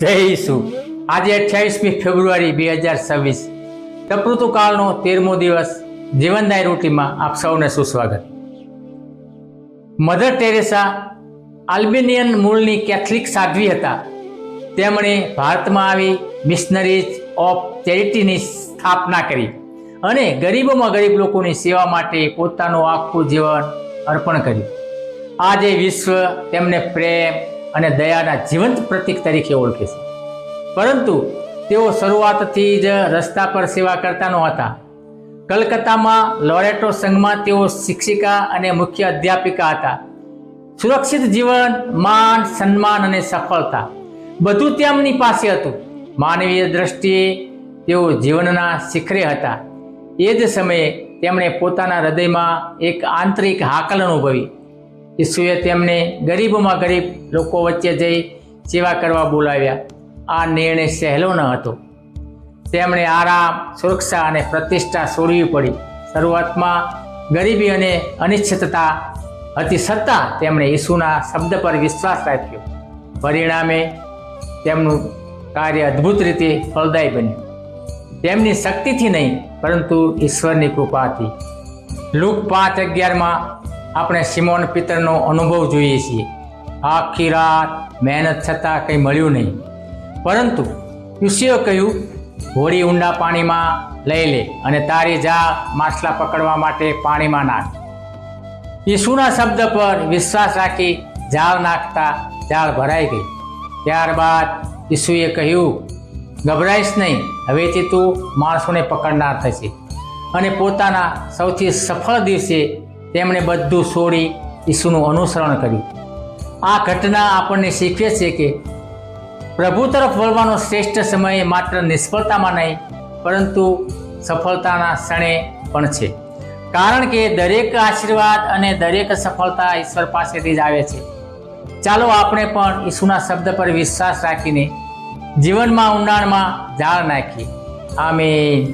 જય ઈસુ। આજે 28મી ફેબ્રુઆરી 2026 પ્રકૃતિકાળનો 13મો દિવસ જીવનદાય રૂટીમાં આપ સૌને સુસ્વાગત। મધર ટેરેસા આલ્બેનિયન મૂળની કેથલિક સાધ્વી હતા। તેમણે ભારતમાં આવી મિશનરીઝ ઓફ ચેરિટીની સ્થાપના કરી અને ગરીબોમાં ગરીબ લોકોની સેવા માટે પોતાનું આખું જીવન અર્પણ કર્યું। આજે વિશ્વ તેમને પ્રેમ અને દયાના જીવંત પ્રતીક તરીકે ઓળખે છે, પરંતુ તેઓ શરૂઆતથી જ રસ્તા પર સેવા કરતા નહોતા। કલકત્તામાં લોરેટો સંઘમાં તેઓ શિક્ષિકા અને મુખ્ય અધ્યાપિકા હતા। સુરક્ષિત જીવન, માન, સન્માન અને સફળતા બધું તેમની પાસે હતું। માનવીય દ્રષ્ટિએ તેઓ જીવનના શિખરે હતા। એ જ સમયે તેમણે પોતાના હૃદયમાં એક આંતરિક હાકલ અનુભવી। ઈસુએ તેમને ગરીબોમાં ગરીબ લોકો વચ્ચે જઈ સેવા કરવા બોલાવ્યા। આ નિર્ણય સહેલો ન હતો। તેમણે આરામ, સુરક્ષા અને પ્રતિષ્ઠા છોડવી પડી। શરૂઆતમાં ગરીબી અને અનિશ્ચિતતા હતી, છતાં તેમણે ઈસુના શબ્દ પર વિશ્વાસ રાખ્યો। પરિણામે તેમનું કાર્ય અદ્ભુત રીતે ફળદાયી બન્યું। તેમની શક્તિથી નહીં, પરંતુ ઈશ્વરની કૃપાથી। લૂક 5:11 આપણે સિમોન પિત્તરનો અનુભવ જોઈએ છીએ। આખી રાત મહેનત છતાં કંઈ મળ્યું નહીં, પરંતુ ઈસુએ કહ્યું, હોડી ઊંડા પાણીમાં લઈ લે અને તારી જાળ માછલા પકડવા માટે પાણીમાં નાખ। ઈસુના શબ્દ પર વિશ્વાસ રાખી જાળ નાખતા જાળ ભરાઈ ગઈ। ત્યારબાદ ઈસુએ કહ્યું, ગભરાઈશ નહીં, હવેથી તું માણસોને પકડનાર થશે। અને પોતાના સૌથી સફળ દિવસે તેમણે બધું છોડી ઈસુનું અનુસરણ કર્યું। આ ઘટના આપણને શીખવે છે કે પ્રભુ તરફ વળવાનો શ્રેષ્ઠ સમય માત્ર નિષ્ફળતામાં નહીં, પરંતુ સફળતાના ક્ષણે પણ છે, કારણ કે દરેક આશીર્વાદ અને દરેક સફળતા ઈશ્વર પાસેથી જ આવે છે। ચાલો આપણે પણ ઈસુના શબ્દ પર વિશ્વાસ રાખીને જીવનમાં ઊંડાણમાં જાળ નાખીએ। આમીન।